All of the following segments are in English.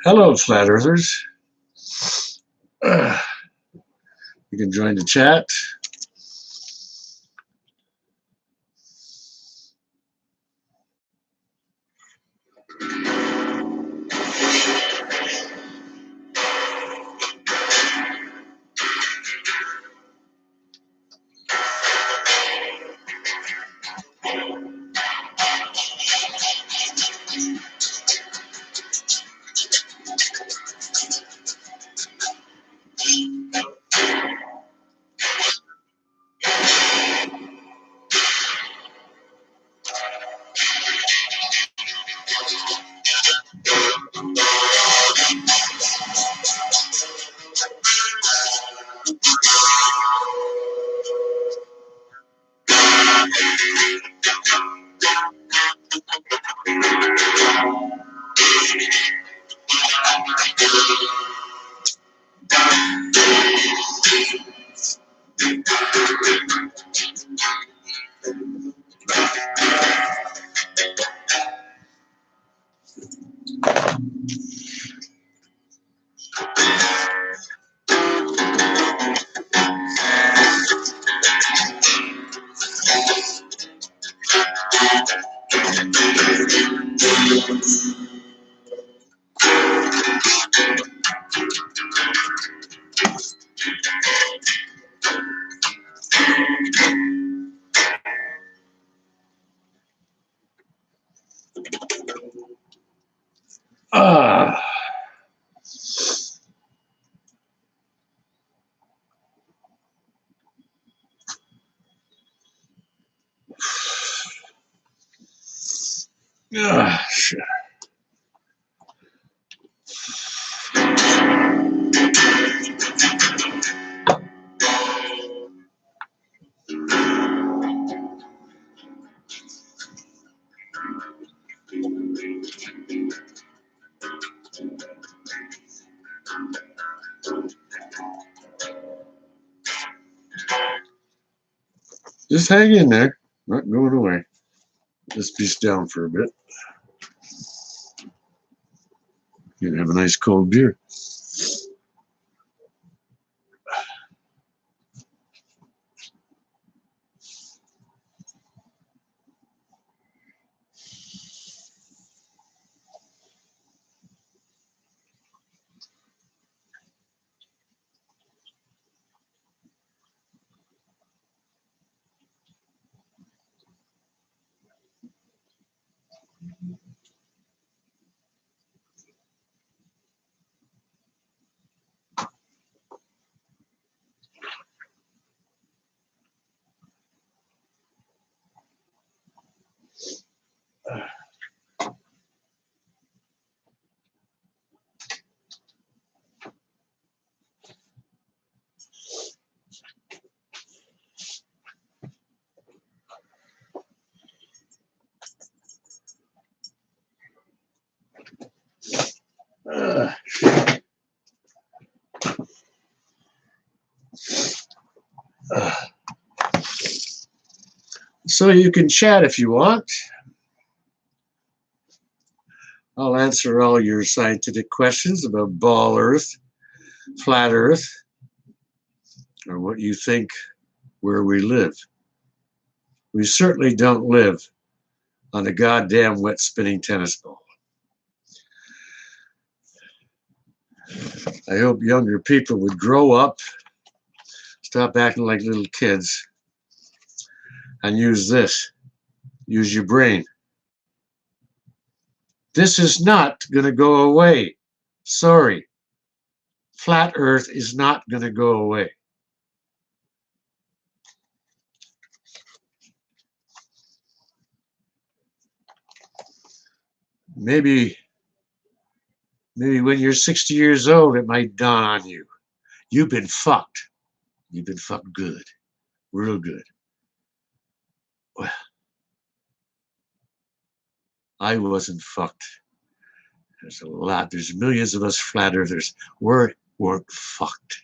Hello, flat earthers. Uh, you can join the chat. Ah, shit. Just hang in there. Not going away. Just be down for a bit. You can have a nice cold beer. Uh, uh. So you can chat if you want. I'll answer all your scientific questions about ball Earth, flat Earth, or what you think where we live. We certainly don't live on a goddamn wet spinning tennis ball. I hope younger people would grow up, stop acting like little kids, and use this. Use your brain. This is not going to go away. Sorry. Flat Earth is not going to go away. Maybe when you're 60 years old, it might dawn on you. You've been fucked. You've been fucked good. Real good. Well, I wasn't fucked. There's a lot. There's millions of us flat earthers. Weren't fucked.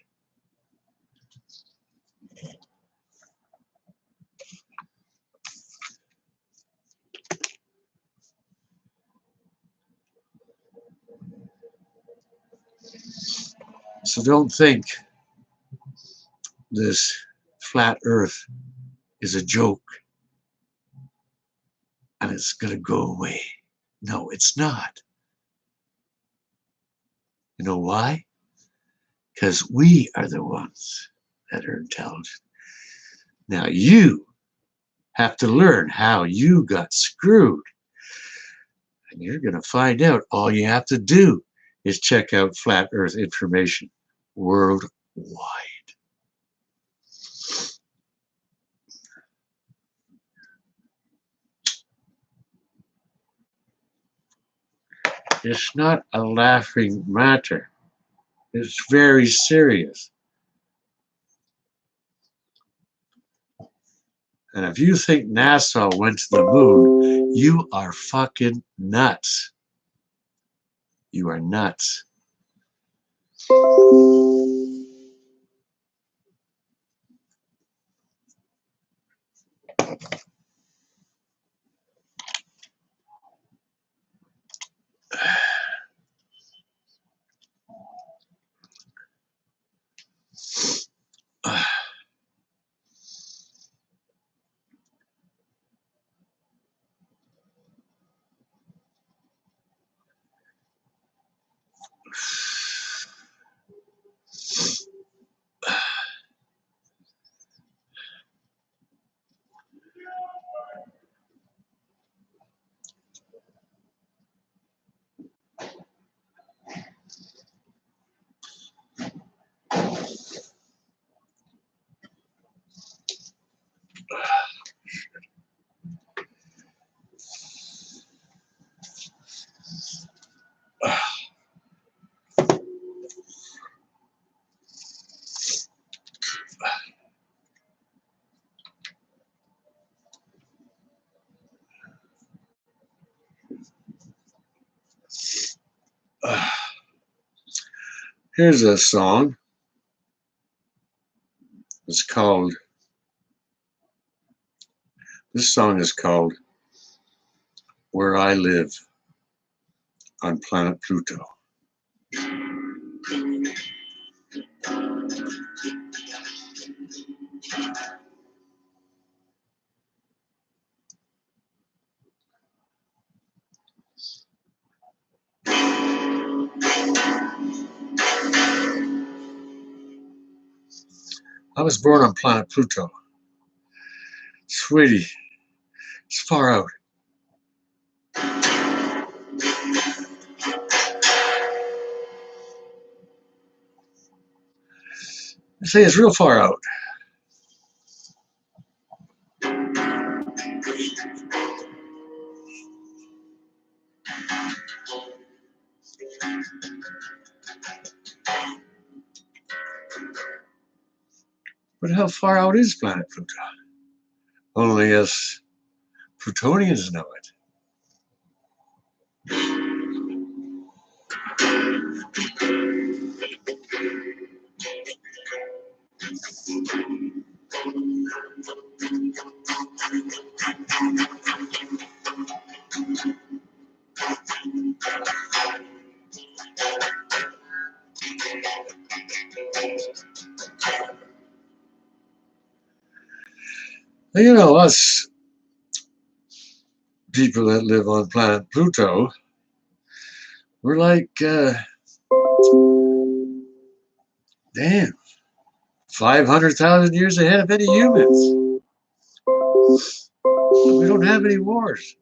So don't think this flat earth is a joke and it's going to go away. No, it's not. You know why? Because we are the ones that are intelligent. Now you have to learn how you got screwed. And you're going to find out. All you have to do is check out Flat Earth information worldwide. It's not a laughing matter. It's very serious. And if you think NASA went to the moon, you are fucking nuts. You are nuts. Here's a song. It's called, this song is called Where I Live on Planet Pluto. I was born on Planet Pluto. Sweetie, it's far out. I say it's real far out. But how far out is Planet Pluto? Only us Plutonians know it. You know, us people that live on Planet Pluto, we're like, damn, 500,000 years ahead of any humans. We don't have any wars.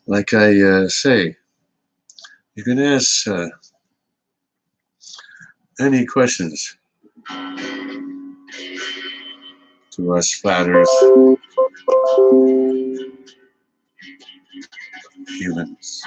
Like I say, you can ask any questions to us flat earth humans.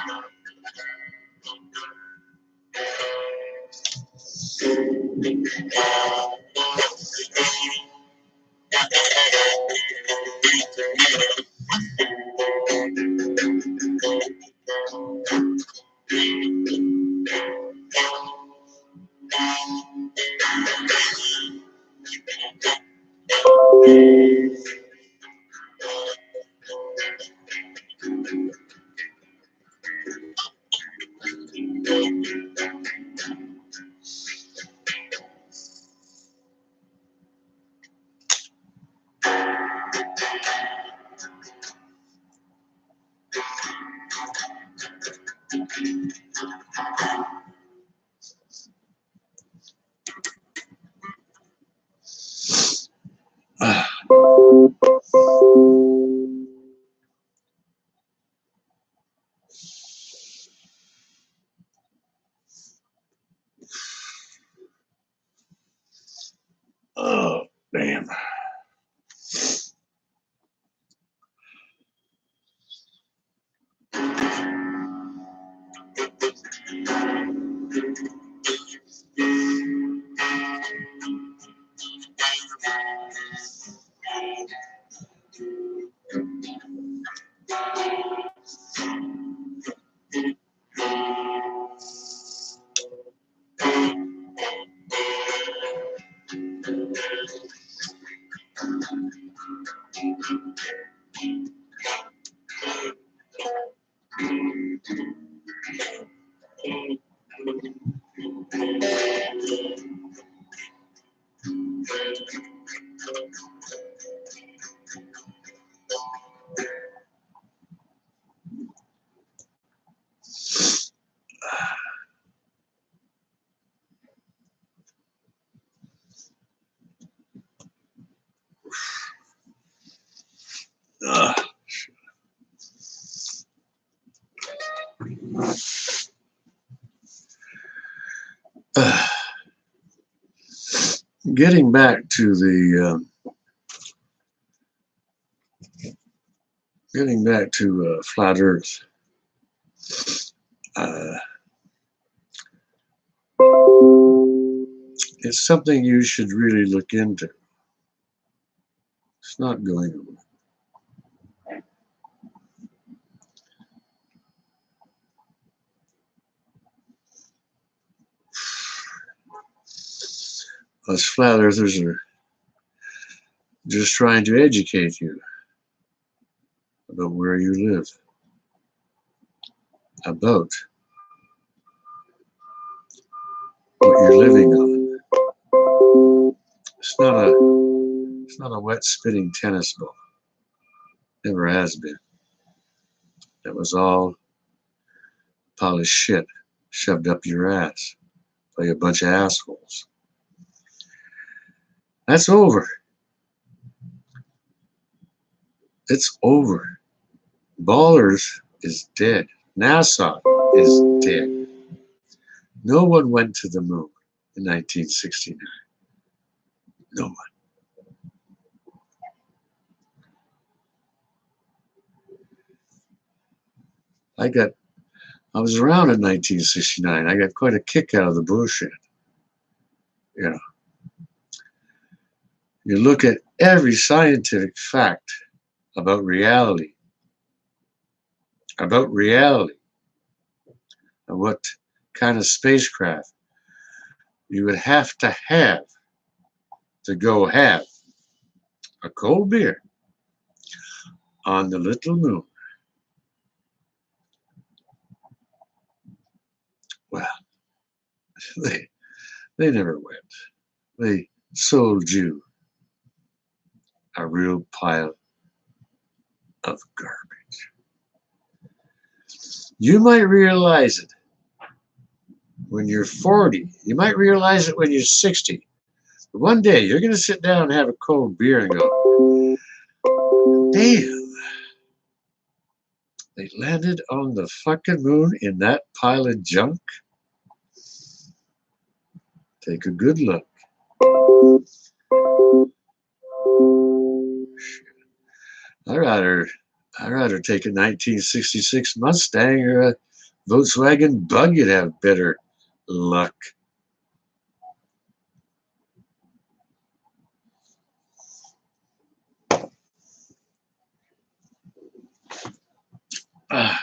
Oh, damn. Getting back to the flat Earth. Uh, it's something you should really look into. It's not going away. Us flat earthers are just trying to educate you about where you live, about what you're living on. It's not a wet spitting tennis ball. Never has been. That was all polished shit shoved up your ass by a bunch of assholes. That's over. It's over. Ballers is dead. NASA is dead. No one went to the moon in 1969. No one. I got I was around in 1969. I got quite a kick out of the bullshit. You know, you look at every scientific fact about reality, and what kind of spacecraft you would have to go have a cold beer on the little moon. Well, they they never went. They sold you a real pile of garbage. You might realize it when you're 40. You might realize it when you're 60. But one day you're going to sit down and have a cold beer and go, damn, they landed on the fucking moon in that pile of junk. Take a good look. I'd rather take a 1966 Mustang or a Volkswagen Bug. You'd have better luck. Ah,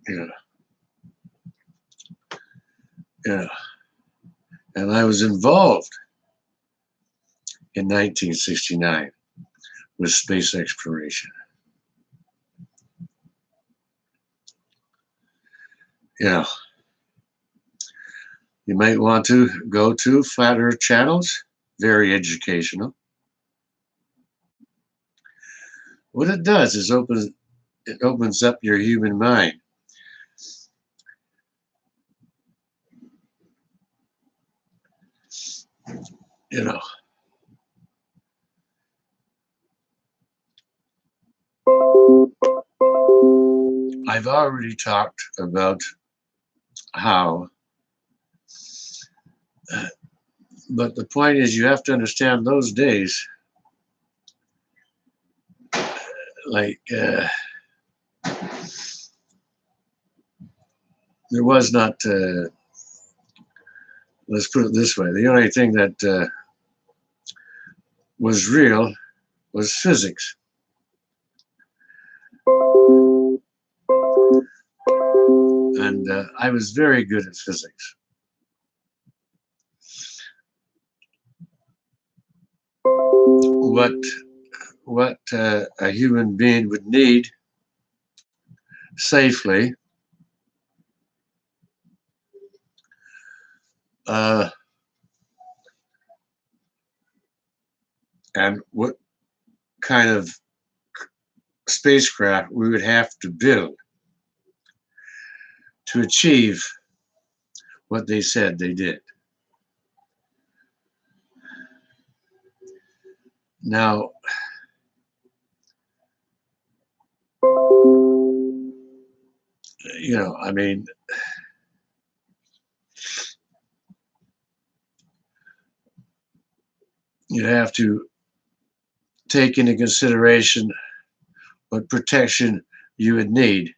yeah, yeah. And I was involved in 1969 with space exploration. Yeah, you might want to go to Flat Earth channels, very educational. What it does is it opens up your human mind. You know, I've already talked about how, but the point is, you have to understand those days, like, there was not, let's put it this way, the only thing that was real was physics. And I was very good at physics. What a human being would need safely, uh, and what kind of spacecraft we would have to build to achieve what they said they did. Now, I mean, you have to take into consideration what protection you would need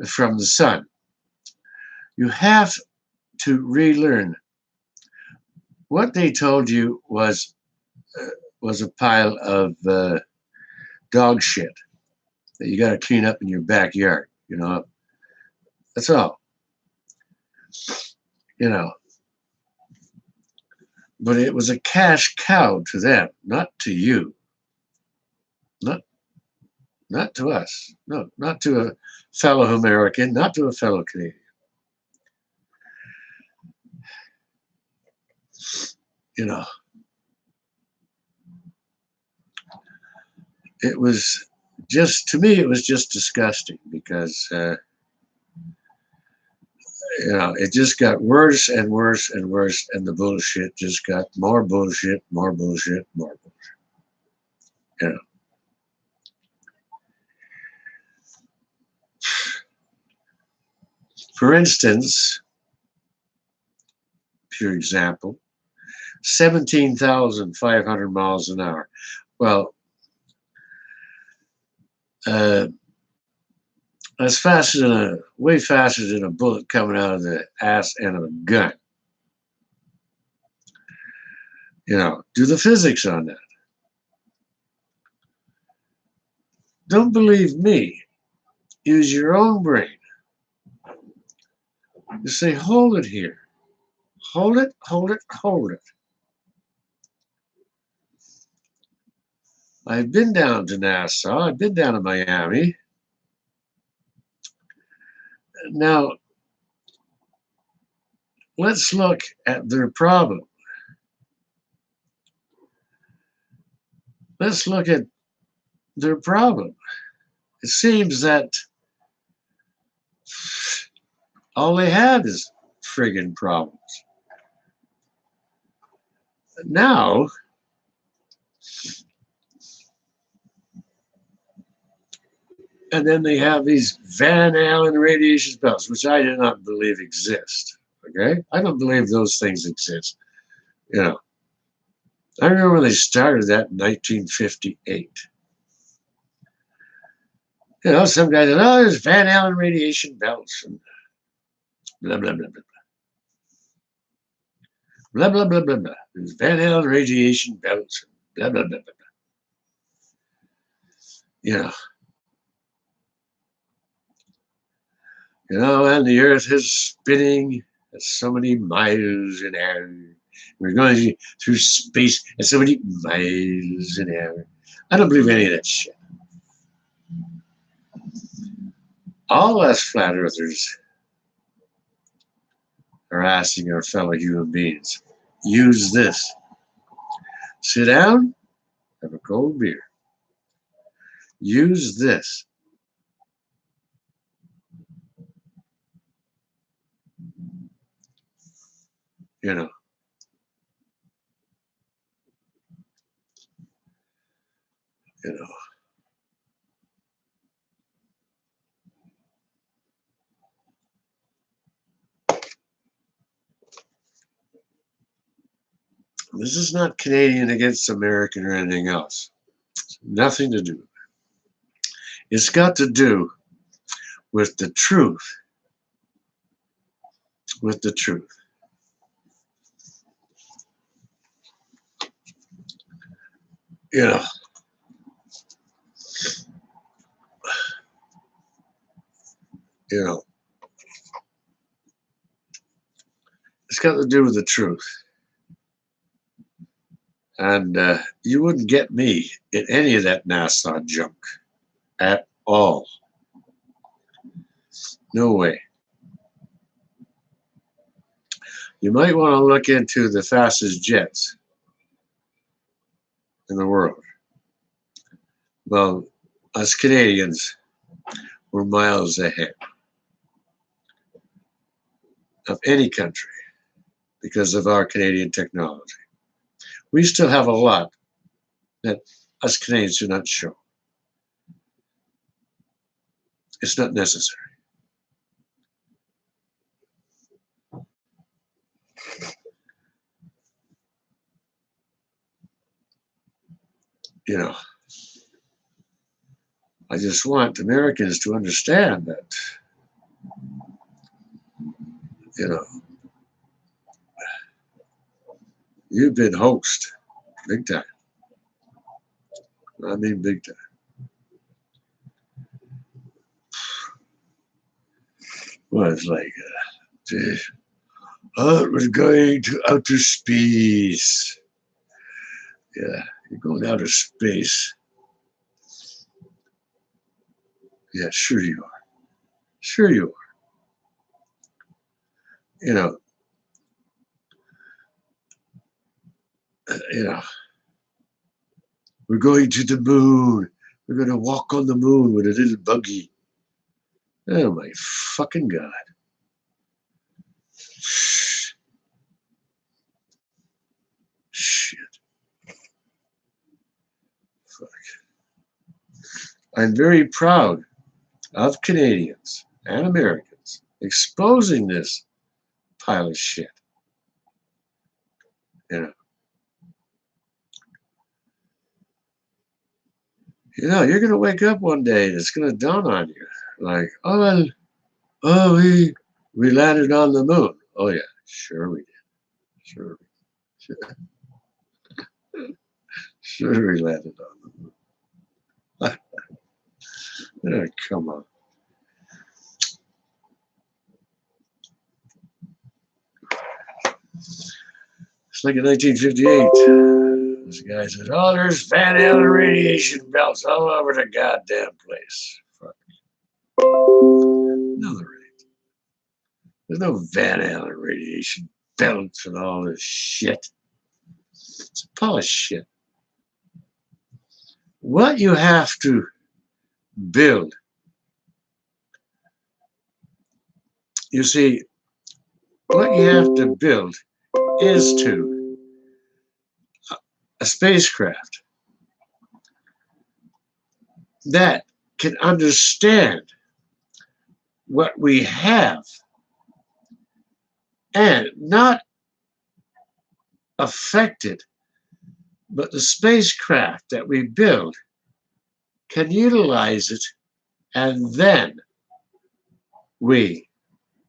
from the sun. You have to relearn what they told you was a pile of dog shit that you got to clean up in your backyard. That's all. You know, but it was a cash cow to them, not to you, not not to us, no, not to a fellow American, not to a fellow Canadian. You know, it was just, to me, it was just disgusting because it just got worse and worse and worse, and the bullshit just got more bullshit, more bullshit, more bullshit. You know. For instance, pure example, 17,500 miles an hour. Well, That's way faster than a bullet coming out of the ass end of a gun. Do the physics on that. Don't believe me. Use your own brain. You say, hold it here. Hold it, hold it, hold it. I've been down to Nassau. I've been down to Miami. Now, let's look at their problem. Let's look at their problem. It seems that all they have is friggin' problems. Now, and then they have these Van Allen radiation belts, which I do not believe exist. Okay? I don't believe those things exist. I remember when they started that in 1958. Some guy said, oh, there's Van Allen radiation belts and blah, blah, blah, blah, blah. Blah, blah, blah, blah, blah. There's Van Allen radiation belts and blah, blah, blah, blah, blah. And the earth is spinning at so many miles an hour. We're going through space at so many miles an hour. I don't believe any of that shit. All us flat earthers are asking our fellow human beings, use this. Sit down, have a cold beer. Use this. This is not Canadian against American or anything else. It's nothing to do. It's got to do with the truth. With the truth. It's got to do with the truth. And you wouldn't get me in any of that Nassau junk at all. No way. You might want to look into the fastest jets in the world. Well, us Canadians were miles ahead of any country because of our Canadian technology. We still have a lot that us Canadians do not show. It's not necessary. I just want Americans to understand that, you've been hoaxed big time. I mean, big time. Well, it's like, we're going to outer space. Yeah, you're going outer space. Yeah, sure you are. Sure you are. We're going to the moon. We're going to walk on the moon with a little buggy. Oh my fucking God. Shit. Fuck. I'm very proud of Canadians and Americans exposing this pile of shit. You're going to wake up one day and it's going to dawn on you. Like, oh, well, oh, we landed on the moon. Oh yeah, sure we did. Sure, sure, sure we landed on the moon. Oh, come on. It's like in 1958. This guy said, "Oh, there's Van Allen radiation belts all over the goddamn place." Fuck. No, there ain't. There's no Van Allen radiation belts and all this shit. It's a pile of shit. What you have to build, you see, what you have to build is to a spacecraft that can understand what we have and not affect it, but the spacecraft that we build can utilize it, and then we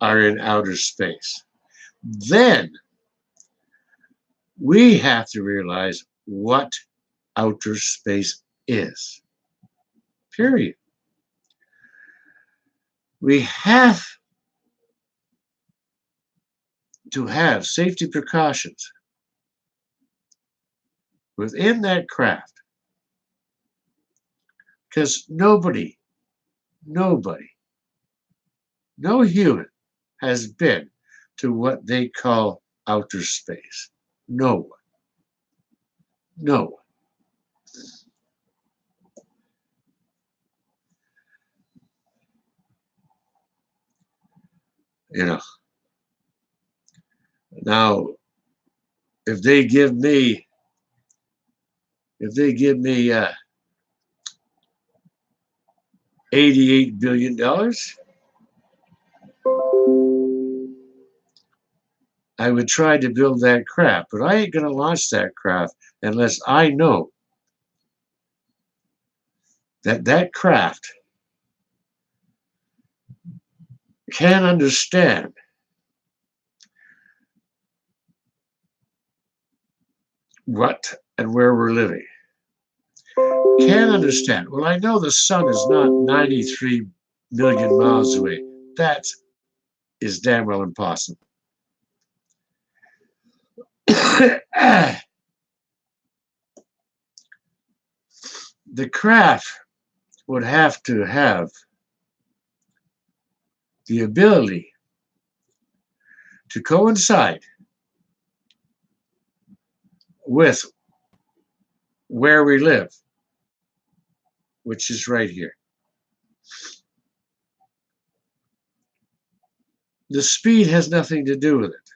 are in outer space. Then we have to realize what outer space is. Period. We have to have safety precautions within that craft because nobody, no human has been to what they call outer space. No one. No one. You know, now if they give me $88 billion, I would try to build that craft, but I ain't going to launch that craft unless I know that that craft can understand what and where we're living. Can understand. Well, I know the sun is not 93 million miles away. That is damn well impossible. The craft would have to have the ability to coincide with where we live, which is right here. The speed has nothing to do with it,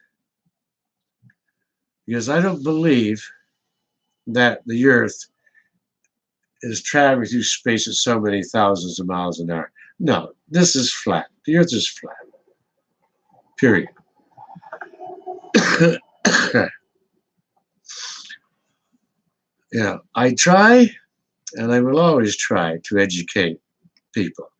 because I don't believe that the Earth is traveling through space at so many thousands of miles an hour. No, this is flat. The Earth is flat. Period. I try, and I will always try to educate people.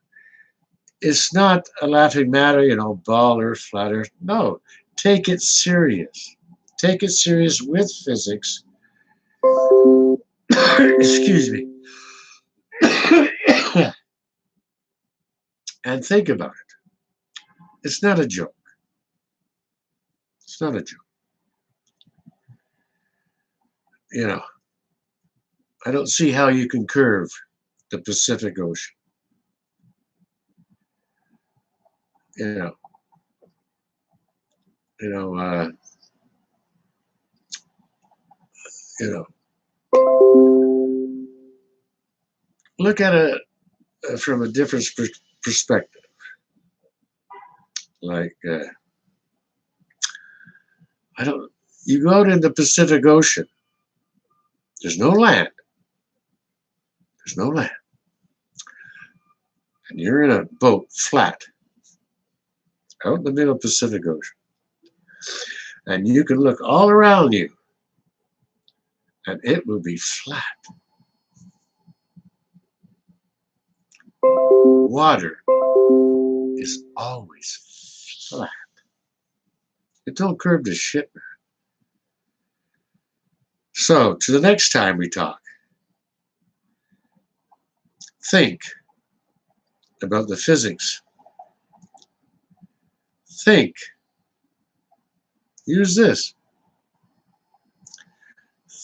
It's not a laughing matter, ball earth, flat earth. No, take it serious. Take it serious with physics. Excuse me. And think about it. It's not a joke. It's not a joke. I don't see how you can curve the Pacific Ocean. You know, look at it from a different perspective. Like, you go out in the Pacific Ocean, there's no land. There's no land. And you're in a boat, flat, out in the middle of the Pacific Ocean. And you can look all around you, and it will be flat. Water is always flat. It don't curve to shit, man. So, to the next time we talk, think about the physics. Think. Use this.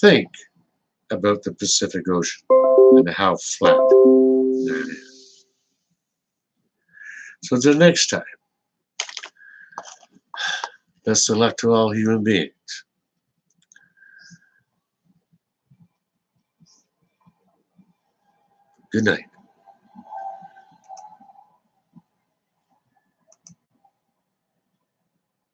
Think about the Pacific Ocean and how flat that is. So, until next time, best of luck to all human beings. Good night.